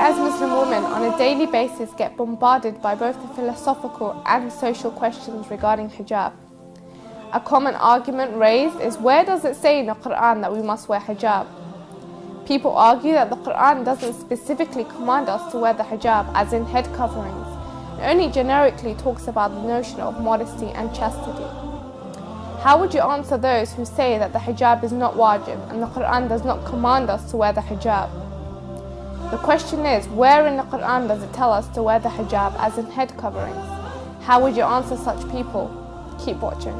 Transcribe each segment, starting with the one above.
as Muslim women on a daily basis get bombarded by both the philosophical and social questions regarding hijab. A common argument raised is, where does it say in the Quran that we must wear hijab? People argue that the Quran doesn't specifically command us to wear the hijab as in head coverings. It only generically talks about the notion of modesty and chastity. How would you answer those who say that the hijab is not wajib and the Quran does not command us to wear the hijab? The question is, where in the Quran does it tell us to wear the hijab as in head coverings? How would you answer such people? Keep watching.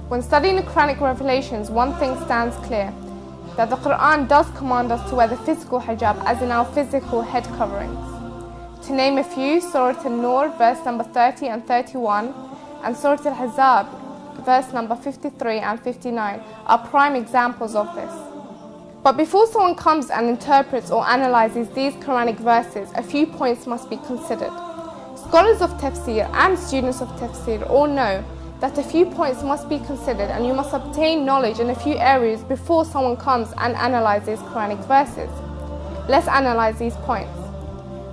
When studying the Quranic revelations, one thing stands clear, that the Quran does command us to wear the physical hijab as in our physical head coverings. To name a few, Surah An-Nur verse number 30 and 31 and Surah Al-Hijab verse number 53 and 59 are prime examples of this. But before someone comes and interprets or analyzes these Quranic verses, a few points must be considered. Scholars of tafsir and students of tafsir all know that a few points must be considered, and you must obtain knowledge in a few areas before someone comes and analyzes Quranic verses. Let's analyze these points.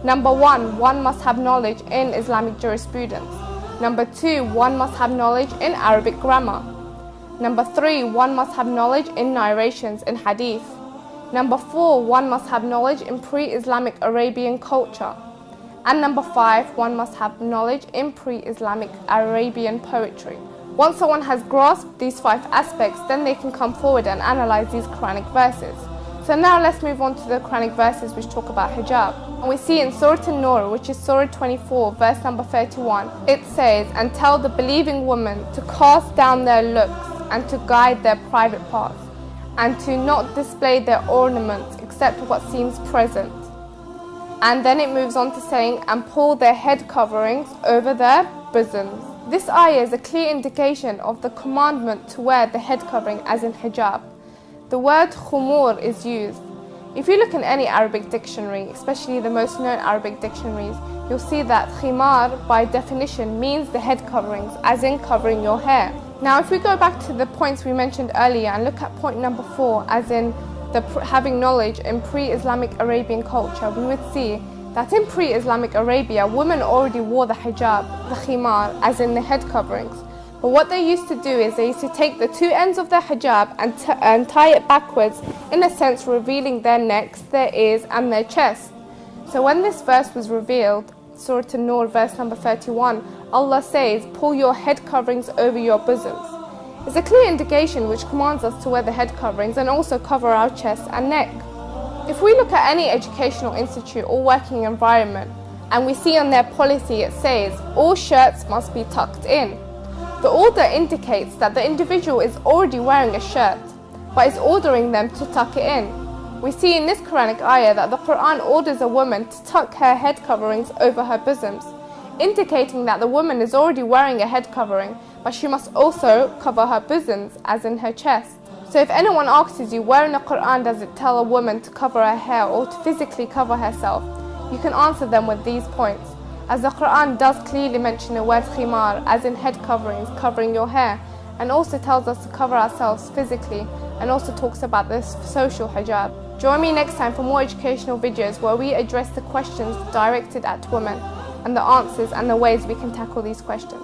Number 1, one must have knowledge in Islamic jurisprudence. Number 2, one must have knowledge in Arabic grammar. Number 3, one must have knowledge in narrations in hadith. Number 4, one must have knowledge in pre-Islamic Arabian culture. And number 5, one must have knowledge in pre-Islamic Arabian poetry. Once someone has grasped these 5 aspects, then they can come forward and analyze these Quranic verses. So now let's move on to the Quranic verses which talk about hijab. And we see in Surah An-Nur, which is Surah 24, verse number 31, it says, "And tell the believing women to cast down their looks and to guide their private parts, and to not display their ornaments except what seems present." And then it moves on to saying, "and pull their head coverings over their bosoms." This ayah is a clear indication of the commandment to wear the head covering as in hijab. The word khumur is used. If you look in any Arabic dictionary, especially the most known Arabic dictionaries, you'll see that khimar by definition means the head coverings, as in covering your hair. Now if we go back to the points we mentioned earlier and look at point number 4, as in having knowledge in pre-Islamic Arabian culture, we would see that in pre-Islamic Arabia, women already wore the hijab, the khimar, as in the head coverings. But what they used to do is they used to take the 2 ends of their hijab and tie it backwards, in a sense revealing their necks, their ears and their chest. So when this verse was revealed, Surah An-Nur verse number 31, Allah says, "Pull your head coverings over your bosoms." It's a clear indication which commands us to wear the head coverings and also cover our chest and neck. If we look at any educational institute or working environment, and we see on their policy it says, "All shirts must be tucked in." The order indicates that the individual is already wearing a shirt, but is ordering them to tuck it in. We see in this Quranic ayah that the Quran orders a woman to tuck her head coverings over her bosoms, indicating that the woman is already wearing a head covering, but she must also cover her bosoms, as in her chest. So if anyone asks you, where in the Quran does it tell a woman to cover her hair or to physically cover herself, you can answer them with these points. As the Quran does clearly mention the word khimar, as in head coverings, covering your hair, and also tells us to cover ourselves physically, and also talks about this social hijab. Join me next time for more educational videos where we address the questions directed at women, and the answers and the ways we can tackle these questions.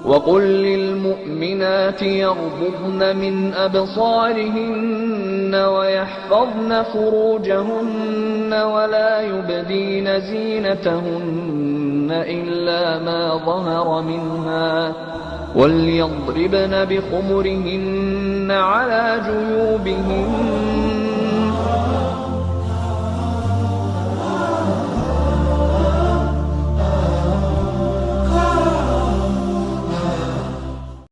وقل للمؤمنات يغضضن من أبصارهن ويحفظن فروجهن ولا يبدين زينتهن إلا ما ظهر منها وليضربن بخمرهن على جيوبهن